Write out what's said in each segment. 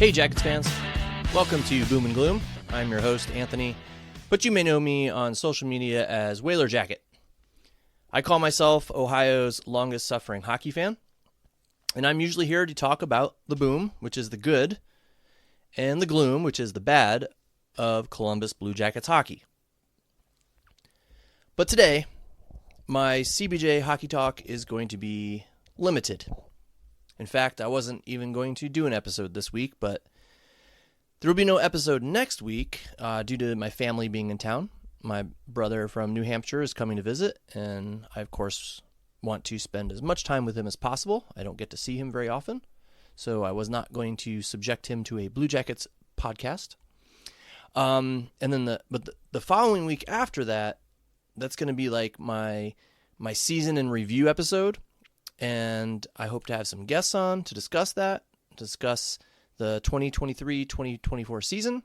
Hey Jackets fans, welcome to Boom and Gloom. I'm your host Anthony, but you may know me on social media as Whaler Jacket. I call myself Ohio's longest suffering hockey fan, and I'm usually here to talk about the boom, which is the good, and the gloom, which is the bad, of Columbus Blue Jackets hockey. But today, my CBJ hockey talk is going to be limited. In fact, I wasn't even going to do an episode this week, but there will be no episode next week due to my family being in town. My brother from New Hampshire is coming to visit, and I, of course, want to spend as much time with him as possible. I don't get to see him very often, so I was not going to subject him to a Blue Jackets podcast. And then the following week after that, that's going to be like my season in review episode. And I hope to have some guests on to discuss that, discuss the 2023-2024 season,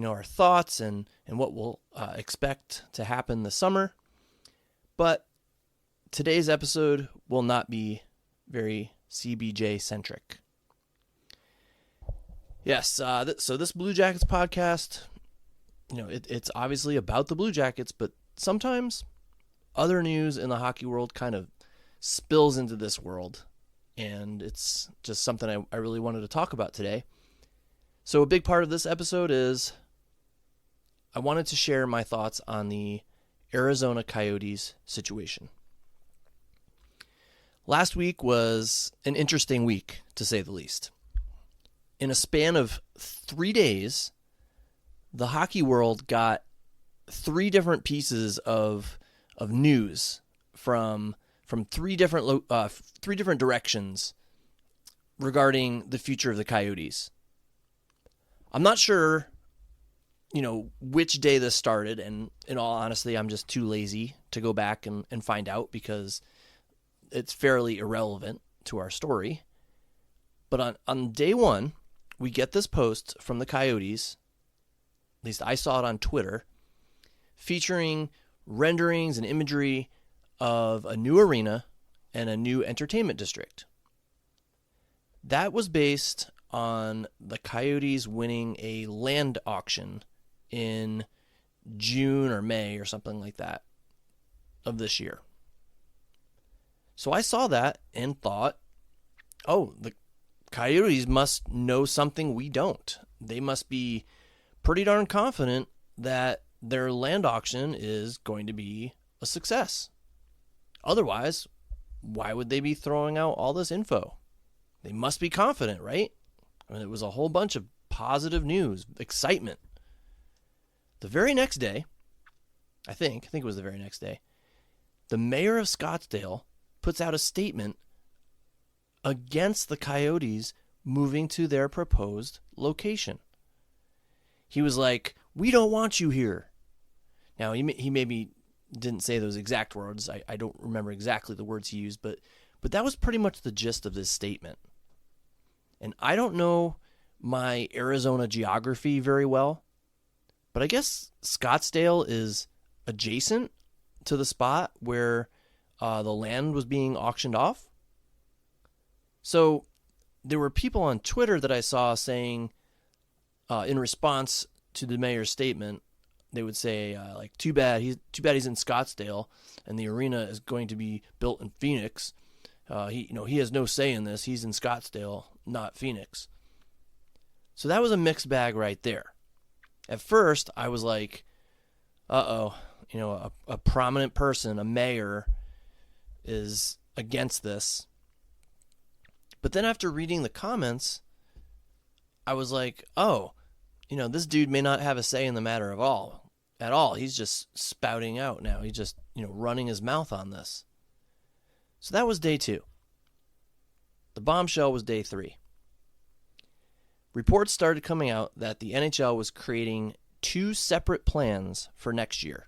our thoughts and what we'll expect to happen this summer. But today's episode will not be very CBJ-centric. Yes, so this Blue Jackets podcast, it's obviously about the Blue Jackets, but sometimes other news in the hockey world kind of spills into this world, and it's just something I really wanted to talk about today. So a big part of this episode is I wanted to share my thoughts on the Arizona Coyotes situation. Last week was an interesting week, to say the least. In a span of 3 days, the hockey world got 3 different pieces of news from three different directions regarding the future of the Coyotes. I'm not sure, which day this started, and in all honesty, I'm just too lazy to go back and find out because it's fairly irrelevant to our story. But on day one, we get this post from the Coyotes, at least I saw it on Twitter, featuring renderings and imagery of a new arena and a new entertainment district. That was based on the Coyotes winning a land auction in June or May or something like that of this year. So I saw that and thought, oh, the Coyotes must know something we don't. They must be pretty darn confident that their land auction is going to be a success. Otherwise, why would they be throwing out all this info? They must be confident, right? I mean, it was a whole bunch of positive news, excitement. The very next day, I think it was the very next day, the mayor of Scottsdale puts out a statement against the Coyotes moving to their proposed location. He was like, "We don't want you here." Now, he maybe didn't say those exact words. I don't remember exactly the words he used, but that was pretty much the gist of this statement. And I don't know my Arizona geography very well, but I guess Scottsdale is adjacent to the spot where the land was being auctioned off. So there were people on Twitter that I saw saying, in response to the mayor's statement, they would say, too bad he's in Scottsdale and the arena is going to be built in Phoenix. He has no say in this. He's in Scottsdale, not Phoenix. So that was a mixed bag right there. At first, I was like, a prominent person, a mayor, is against this. But then after reading the comments, I was like, oh, this dude may not have a say in the matter at all. He's just spouting out now. He's just, running his mouth on this. So that was day 2. The bombshell was day 3. Reports started coming out that the NHL was creating 2 separate plans for next year.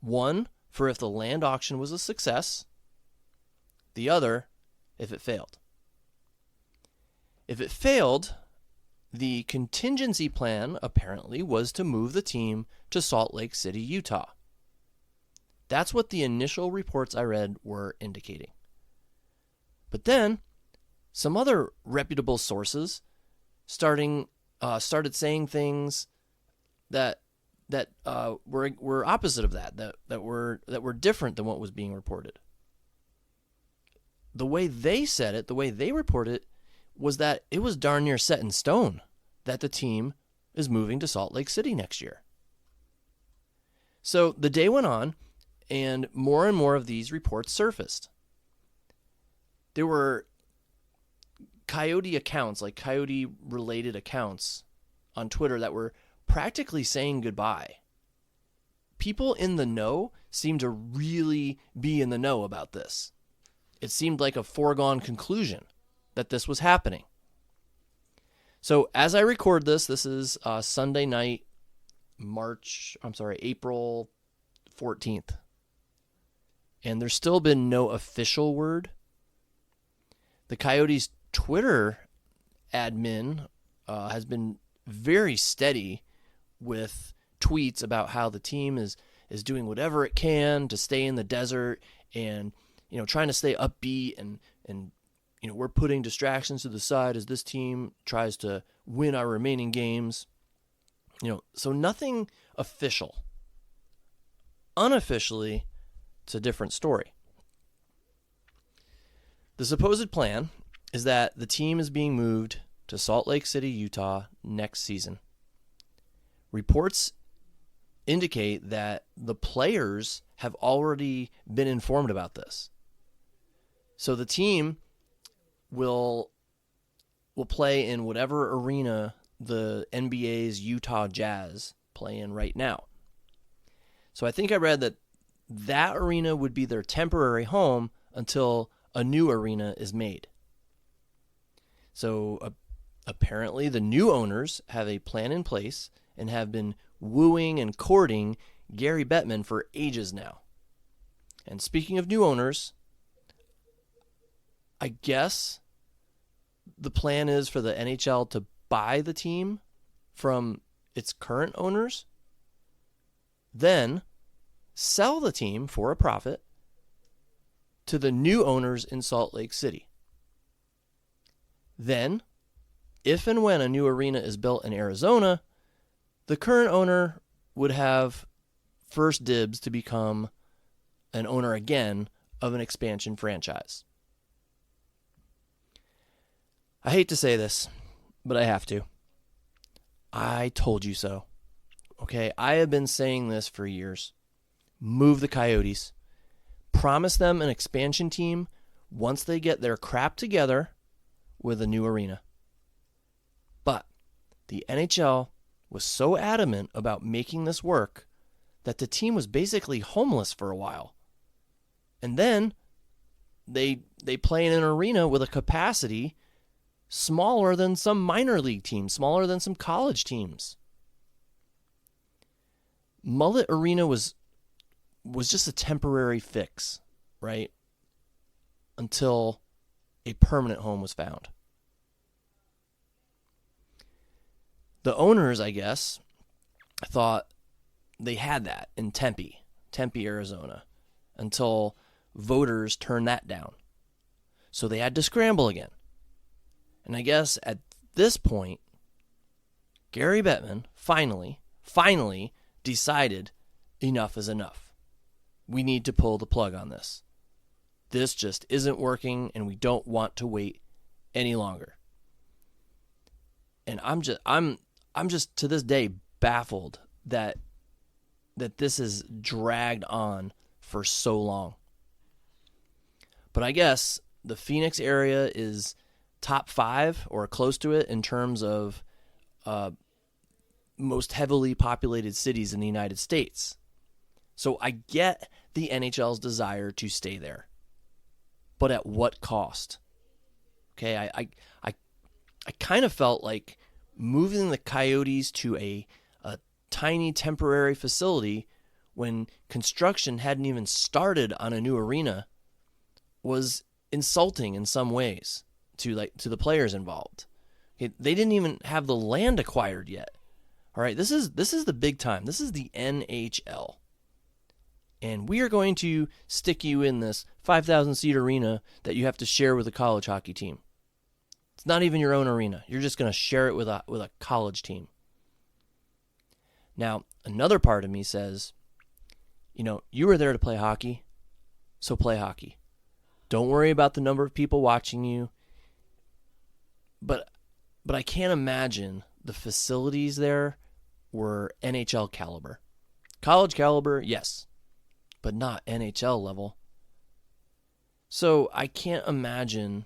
One for if the land auction was a success, the other if it failed. If it failed, the contingency plan apparently was to move the team to Salt Lake City, Utah. That's what the initial reports I read were indicating. But then, some other reputable sources started saying things that were opposite of that were different than what was being reported. The way they said it, the way they reported it, was that it was darn near set in stone that the team is moving to Salt Lake City next year. So the day went on, and more of these reports surfaced. There were Coyote accounts, like Coyote-related accounts on Twitter that were practically saying goodbye. People in the know seemed to really be in the know about this. It seemed like a foregone conclusion that this was happening. So as I record this is Sunday night, April 14th. And there's still been no official word. The Coyotes Twitter admin has been very steady with tweets about how the team is doing whatever it can to stay in the desert and, trying to stay upbeat and we're putting distractions to the side as this team tries to win our remaining games. So nothing official. Unofficially, it's a different story. The supposed plan is that the team is being moved to Salt Lake City, Utah next season. Reports indicate that the players have already been informed about this. So the team will play in whatever arena the NBA's Utah Jazz play in right now. So I think I read that arena would be their temporary home until a new arena is made. So apparently the new owners have a plan in place and have been wooing and courting Gary Bettman for ages now. And speaking of new owners, I guess the plan is for the NHL to buy the team from its current owners, then sell the team for a profit to the new owners in Salt Lake City. Then, if and when a new arena is built in Arizona, the current owner would have first dibs to become an owner again of an expansion franchise. I hate to say this, but I have to. I told you so. Okay, I have been saying this for years. Move the Coyotes. Promise them an expansion team once they get their crap together with a new arena. But the NHL was so adamant about making this work that the team was basically homeless for a while. And then they play in an arena with a capacity smaller than some minor league teams, smaller than some college teams. Mullet Arena was just a temporary fix, right? Until a permanent home was found. The owners, I guess, thought they had that in Tempe, Arizona, until voters turned that down. So they had to scramble again. And I guess at this point, Gary Bettman finally decided enough is enough. We need to pull the plug on this. This just isn't working, and we don't want to wait any longer. And I'm just to this day baffled that this has dragged on for so long. But I guess the Phoenix area is top 5 or close to it in terms of most heavily populated cities in the United States. So I get the NHL's desire to stay there. But at what cost? Okay, I kind of felt like moving the Coyotes to a tiny temporary facility when construction hadn't even started on a new arena was insulting in some ways to the players involved. Okay, they didn't even have the land acquired yet. All right, this is the big time. This is the NHL. And we are going to stick you in this 5,000 seat arena that you have to share with a college hockey team. It's not even your own arena. You're just going to share it with a college team. Now, another part of me says, you were there to play hockey, so play hockey. Don't worry about the number of people watching you. But I can't imagine the facilities there were NHL caliber. College caliber, yes, but not NHL level. So I can't imagine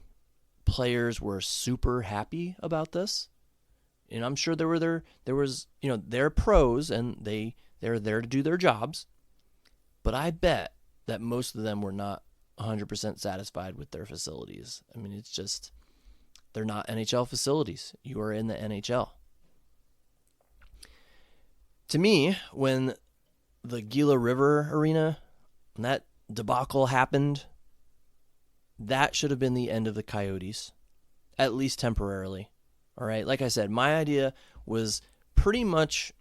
players were super happy about this. And I'm sure they're pros and they're there to do their jobs. But I bet that most of them were not 100% satisfied with their facilities. I mean, it's just, they're not NHL facilities. You are in the NHL. To me, when the Gila River Arena, when that debacle happened, that should have been the end of the Coyotes, at least temporarily. All right, like I said, my idea was pretty much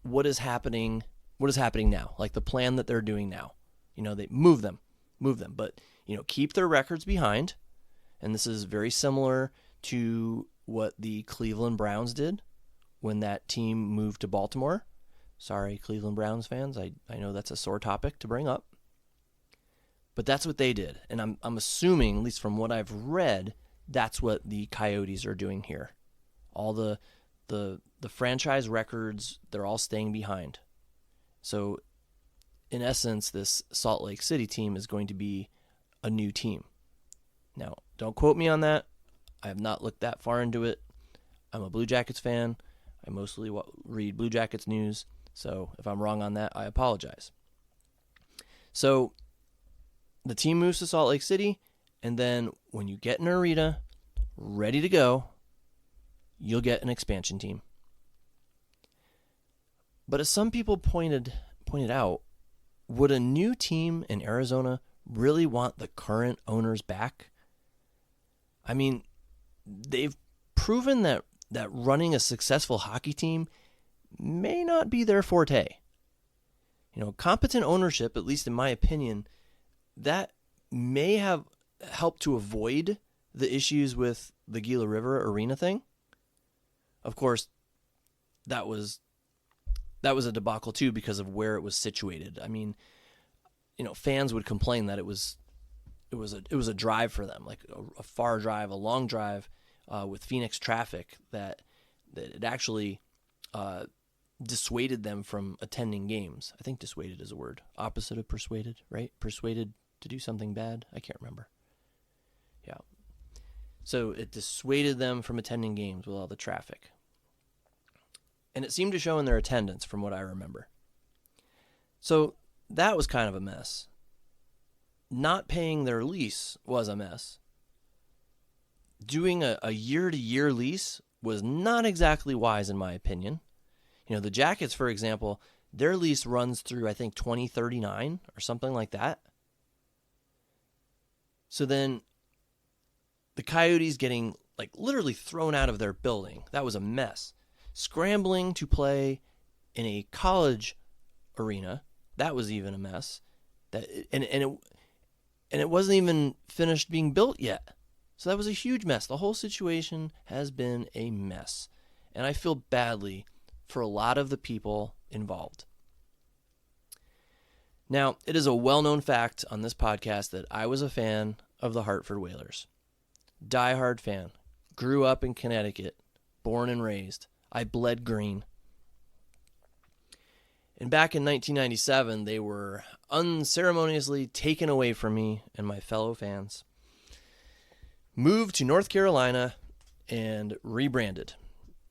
what is happening now, like the plan that they're doing now. They move them, but keep their records behind. And this is very similar to what the Cleveland Browns did when that team moved to Baltimore. Sorry, Cleveland Browns fans, I know that's a sore topic to bring up. But that's what they did. And I'm assuming, at least from what I've read, that's what the Coyotes are doing here. All the franchise records, they're all staying behind. So, in essence, this Salt Lake City team is going to be a new team. Now, don't quote me on that. I have not looked that far into it. I'm a Blue Jackets fan. I mostly read Blue Jackets news. So, if I'm wrong on that, I apologize. So, the team moves to Salt Lake City, and then when you get an arena ready to go, you'll get an expansion team. But as some people pointed out, would a new team in Arizona really want the current owners back? I mean, they've proven that running a successful hockey team may not be their forte. Competent ownership, at least in my opinion, that may have helped to avoid the issues with the Gila River Arena thing. Of course, that was a debacle too because of where it was situated. I mean, fans would complain that it was a drive for them, like a far drive, a long drive with Phoenix traffic that it actually dissuaded them from attending games. I think dissuaded is a word. Opposite of persuaded, right? Persuaded to do something bad? I can't remember. Yeah. So it dissuaded them from attending games with all the traffic. And it seemed to show in their attendance from what I remember. So that was kind of a mess. Not paying their lease was a mess. Doing a year-to-year lease was not exactly wise in my opinion. The Jackets, for example, their lease runs through, I think, 2039 or something like that. So then the Coyotes getting literally thrown out of their building. That was a mess. Scrambling to play in a college arena. That was even a mess. And it wasn't even finished being built yet. So that was a huge mess. The whole situation has been a mess. And I feel badly for a lot of the people involved. Now, it is a well-known fact on this podcast that I was a fan of the Hartford Whalers. Die-hard fan. Grew up in Connecticut. Born and raised. I bled green. And back in 1997, they were unceremoniously taken away from me and my fellow fans. Moved to North Carolina and rebranded.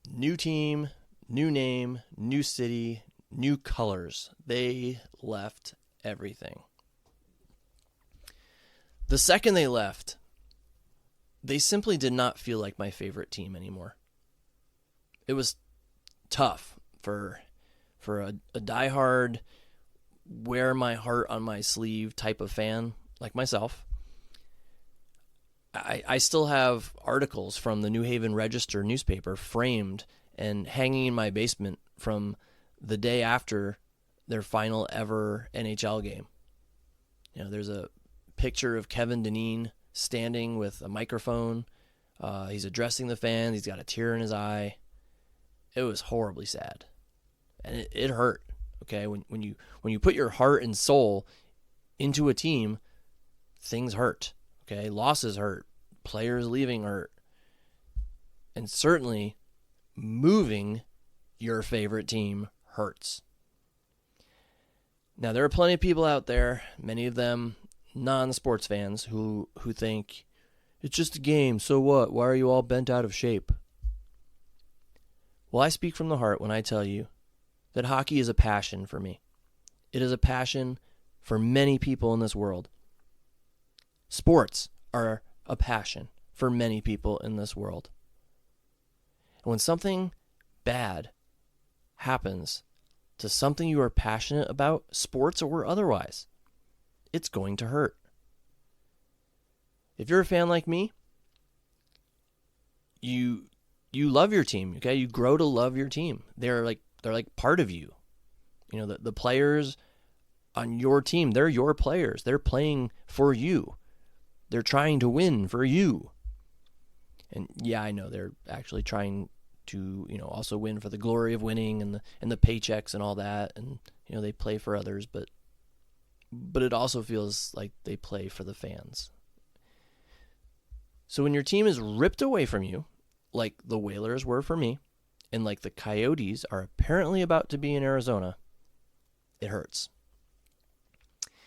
New team, new name, new city, new colors. They left everything. The second they left, they simply did not feel like my favorite team anymore. It was tough for a diehard, wear my heart on my sleeve type of fan like myself. I still have articles from the New Haven Register newspaper framed and hanging in my basement from the day after their final ever NHL game. There's a picture of Kevin Dineen standing with a microphone He's addressing the fans. He's got a tear in his eye. It was horribly sad, and it hurt. Okay, when you put your heart and soul into a team, things hurt. Okay, losses hurt. Players leaving hurt, and certainly moving your favorite team hurts. Now, there are plenty of people out there, many of them non-sports fans, who think, it's just a game, so what? Why are you all bent out of shape? Well, I speak from the heart when I tell you that hockey is a passion for me. It is a passion for many people in this world. Sports are a passion for many people in this world. And when something bad happens to something you are passionate about, sports or otherwise, it's going to hurt. If you're a fan like me, you love your team, okay? You grow to love your team. They're like part of you. You know, the players on your team, they're your players. They're playing for you. They're trying to win for you. And yeah, I know they're actually trying to, also win for the glory of winning and the paychecks and all that, and they play for others, but it also feels like they play for the fans. So when your team is ripped away from you, like the Whalers were for me, and like the Coyotes are apparently about to be in Arizona, it hurts.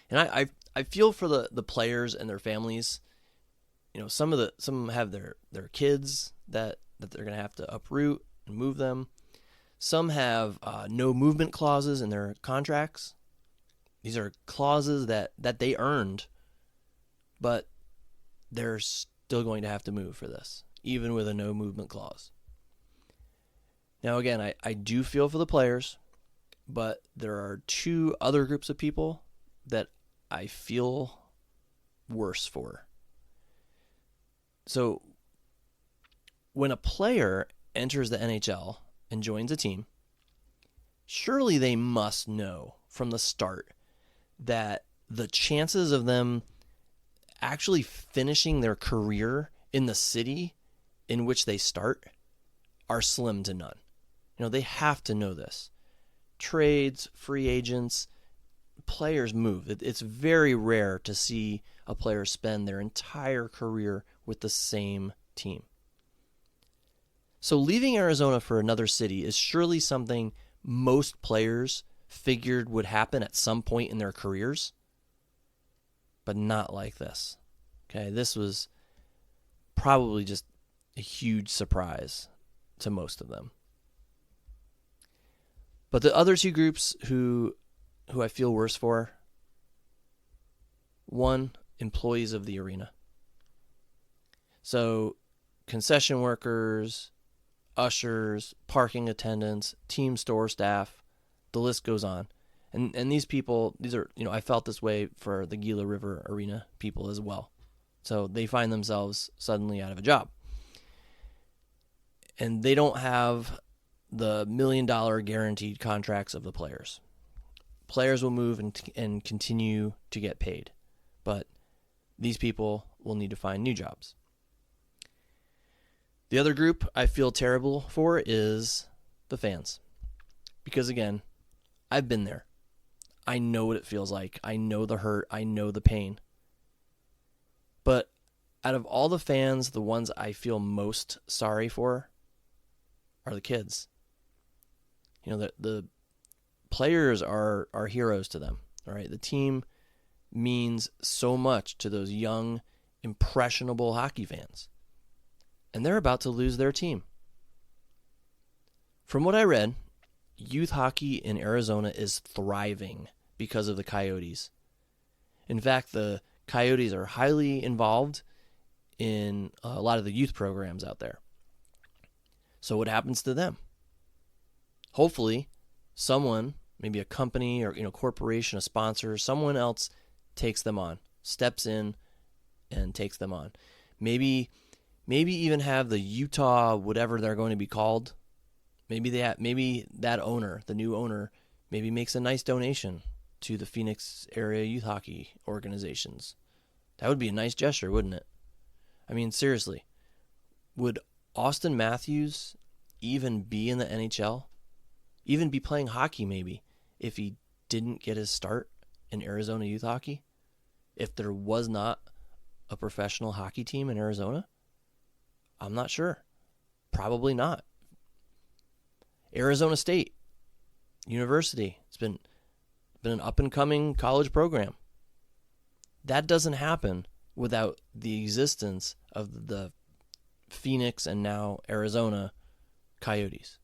And I feel for the players and their families. Some have their kids that they're going to have to uproot and move them. Some have no movement clauses in their contracts. These are clauses that they earned, but they're still going to have to move for this, even with a no movement clause. Now, again, I do feel for the players, but there are two other groups of people that I feel worse for. So when a player enters the NHL and joins a team, surely they must know from the start that the chances of them actually finishing their career in the city in which they start are slim to none. They have to know this. Trades, free agents, players move. It's very rare to see a player spend their entire career with the same team. So leaving Arizona for another city is surely something most players figured would happen at some point in their careers, but not like this. Okay, this was probably just a huge surprise to most of them. But the other two groups who I feel worse for, one, employees of the arena. So concession workers, ushers, parking attendants, team store staff, the list goes on. And these people, I felt this way for the Gila River Arena people as well. So they find themselves suddenly out of a job. And they don't have the $1 million guaranteed contracts of the players. Players will move and continue to get paid, but these people will need to find new jobs. The other group I feel terrible for is the fans. Because again, I've been there. I know what it feels like. I know the hurt. I know the pain. But out of all the fans, the ones I feel most sorry for are the kids. The players are heroes to them. All right, the team means so much to those young, impressionable hockey fans. And they're about to lose their team. From what I read, youth hockey in Arizona is thriving because of the Coyotes. In fact, the Coyotes are highly involved in a lot of the youth programs out there. So what happens to them? Hopefully, someone, maybe a company or corporation, a sponsor, someone else takes them on, steps in and takes them on. Maybe even have the Utah, whatever they're going to be called. Maybe that owner, the new owner, maybe makes a nice donation to the Phoenix area youth hockey organizations. That would be a nice gesture, wouldn't it? I mean, seriously, Would Austin Matthews even be in the NHL? Even be playing hockey maybe if he didn't get his start in Arizona youth hockey? If there was not a professional hockey team in Arizona? I'm not sure. Probably not. Arizona State University. It's been an up-and-coming college program. That doesn't happen without the existence of the Phoenix and now Arizona Coyotes.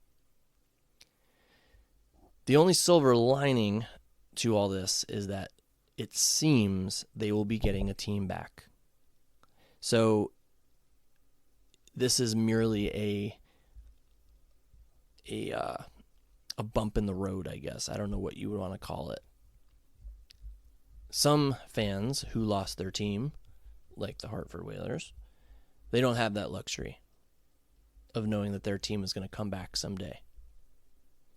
The only silver lining to all this is that it seems they will be getting a team back. So this is merely a bump in the road, I guess. I don't know what you would want to call it. Some fans who lost their team, like the Hartford Whalers, they don't have that luxury of knowing that their team is going to come back someday.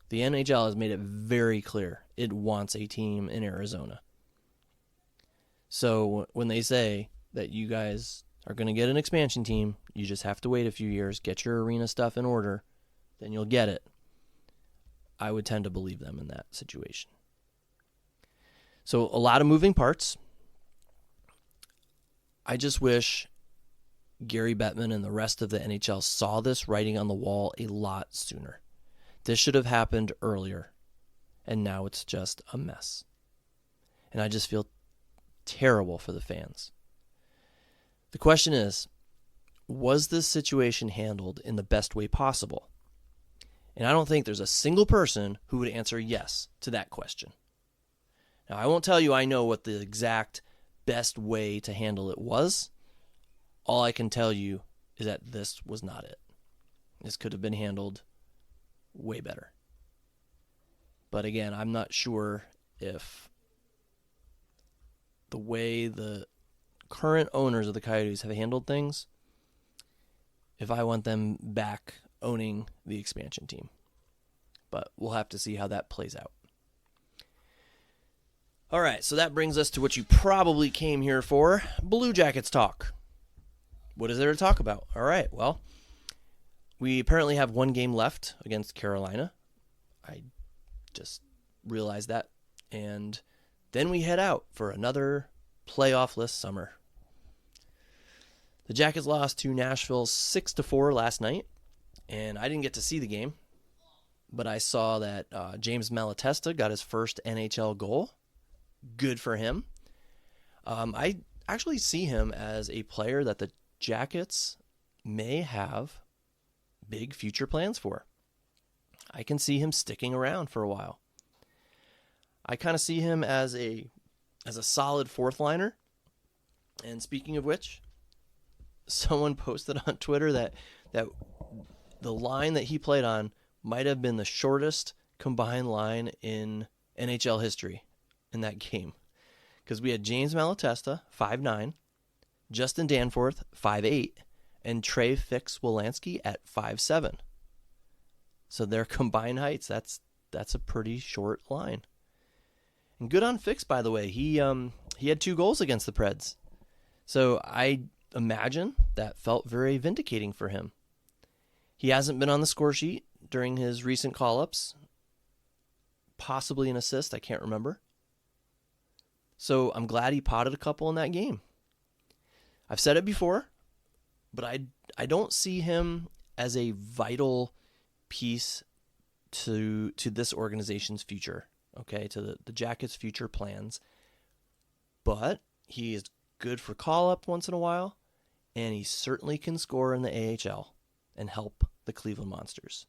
The NHL has made it very clear it wants a team in Arizona. So when they say that you guys are going to get an expansion team, you just have to wait a few years, get your arena stuff in order, then you'll get it. I would tend to believe them in that situation. So a lot of moving parts. I just wish Gary Bettman and the rest of the NHL saw this writing on the wall a lot sooner. This should have happened earlier, and now it's just a mess. And I just feel terrible for the fans. The question is, was this situation handled in the best way possible? And I don't think there's a single person who would answer yes to that question. Now, I won't tell you I know what the exact best way to handle it was. All I can tell you is that this was not it. This could have been handled way better. But again, I'm not sure if the way the current owners of the Coyotes have handled things, if I want them back owning the expansion team. But we'll have to see how that plays out. All right, so that brings us to what you probably came here for, Blue Jackets talk. What is there to talk about? All right, well, we apparently have one game left against Carolina. I just realized that. And then we head out for another playoff-less summer. The Jackets lost to Nashville 6-4 last night, and I didn't get to see the game, but I saw that James Malatesta got his first NHL goal. Good for him. I actually see him as a player that the Jackets may have big future plans for. I can see him sticking around for a while. I kind of see him as a solid fourth liner. And speaking of which, someone posted on Twitter that the line that he played on might have been the shortest combined line in NHL history in that game. Because we had James Malatesta, 5'9", Justin Danforth, 5'8", and Trey Fix-Wolanski at 5'7". So their combined heights, that's a pretty short line. And good on Fix, by the way. He had 2 goals against the Preds. So I imagine that felt very vindicating for him. He hasn't been on the score sheet during his recent call-ups. Possibly an assist, I can't remember. So I'm glad he potted a couple in that game. I've said it before, but I don't see him as a vital piece to this organization's future, okay, to the Jackets' future plans. But he is good for call-up once in a while, and he certainly can score in the AHL and help the Cleveland Monsters.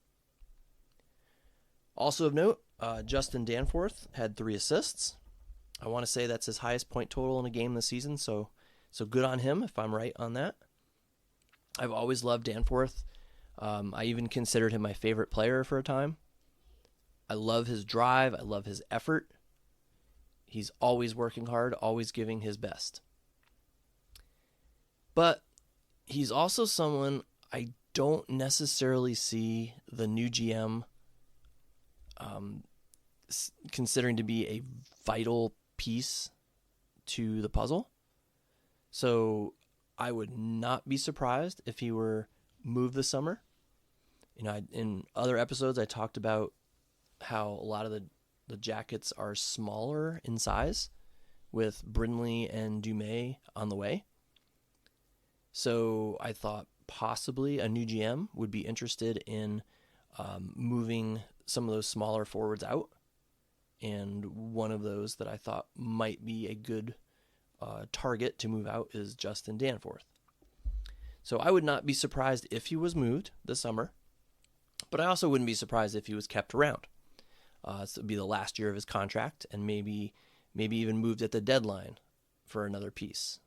Also of note, Justin Danforth had 3 assists. I want to say that's his highest point total in a game this season, so good on him if I'm right on that. I've always loved Danforth. I even considered him my favorite player for a time. I love his drive. I love his effort. He's always working hard, always giving his best. But he's also someone I don't necessarily see the new GM considering to be a vital piece to the puzzle. So I would not be surprised if he were move this summer. In other episodes, I talked about how a lot of the Jackets are smaller in size, with Brindley and Dumais on the way. So I thought possibly a new GM would be interested in moving some of those smaller forwards out. And one of those that I thought might be a good target to move out is Justin Danforth. So I would not be surprised if he was moved this summer, but I also wouldn't be surprised if he was kept around. So it'd be the last year of his contract, and maybe even moved at the deadline for another piece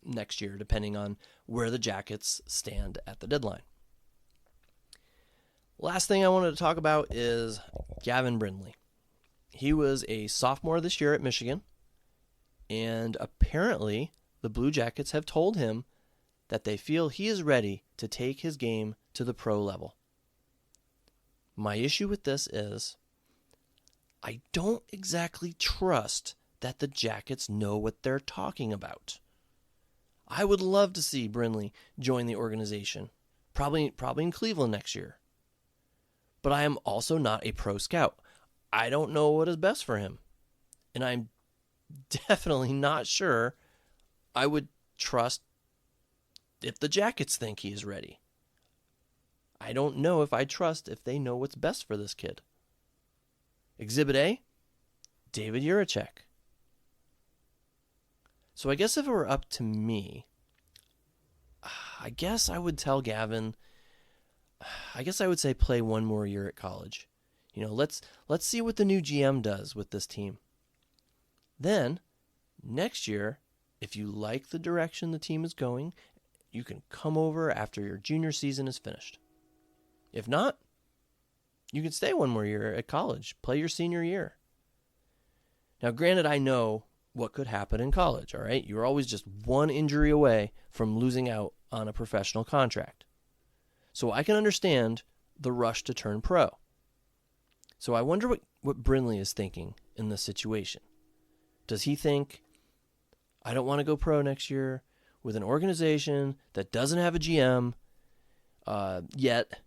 next year, depending on where the Jackets stand at the deadline. Last thing I wanted to talk about is Gavin Brindley. He was a sophomore this year at Michigan, and apparently the Blue Jackets have told him that they feel he is ready to take his game to the pro level. My issue with this is I don't exactly trust that the Jackets know what they're talking about. I would love to see Brindley join the organization, probably in Cleveland next year. But I am also not a pro scout. I don't know what is best for him. And I'm definitely not sure I would trust if the Jackets think he is ready. I don't know if I trust if they know what's best for this kid. Exhibit A, David Juracek. So I guess if it were up to me, I guess I would tell Gavin, I guess I would say play one more year at college. Let's see what the new GM does with this team. Then, next year, if you like the direction the team is going, you can come over after your junior season is finished. If not, you can stay one more year at college, play your senior year. Now, granted, I know what could happen in college, all right? You're always just one injury away from losing out on a professional contract. So I can understand the rush to turn pro. So I wonder what Brindley is thinking in this situation. Does he think, I don't want to go pro next year with an organization that doesn't have a GM yet,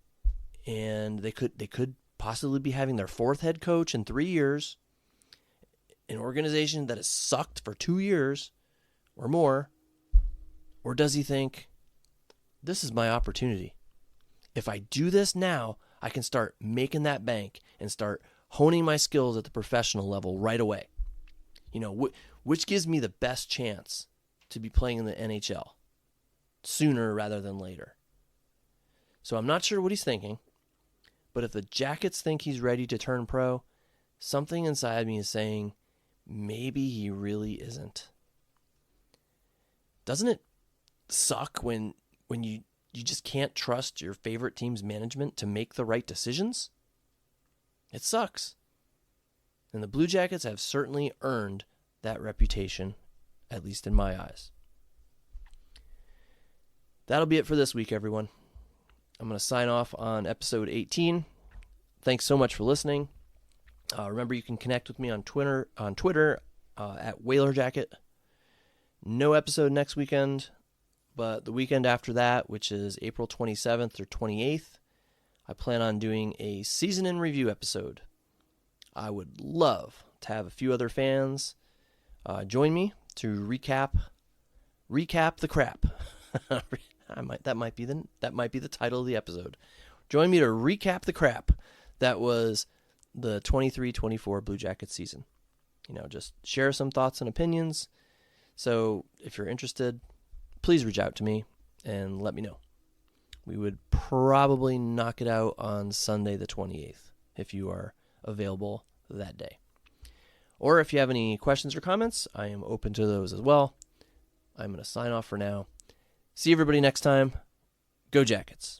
and they could possibly be having their fourth head coach in 3 years, an organization that has sucked for 2 years or more? Or does he think, this is my opportunity? If I do this now, I can start making that bank and start honing my skills at the professional level right away. Which gives me the best chance to be playing in the NHL sooner rather than later. So I'm not sure what he's thinking, but if the Jackets think he's ready to turn pro, something inside me is saying maybe he really isn't. Doesn't it suck when you just can't trust your favorite team's management to make the right decisions? It sucks. And the Blue Jackets have certainly earned that reputation, at least in my eyes. That'll be it for this week, everyone. I'm going to sign off on episode 18. Thanks so much for listening. Remember, you can connect with me on Twitter at WhalerJacket. No episode next weekend, but the weekend after that, which is April 27th or 28th, I plan on doing a season in review episode. I would love to have a few other fans join me to recap the crap. That might be the title of the episode. Join me to recap the crap that was the 23-24 Blue Jackets season. Just share some thoughts and opinions. So if you're interested, please reach out to me and let me know. We would probably knock it out on Sunday the 28th if you are available that day. Or if you have any questions or comments, I am open to those as well. I'm going to sign off for now. See everybody next time. Go Jackets.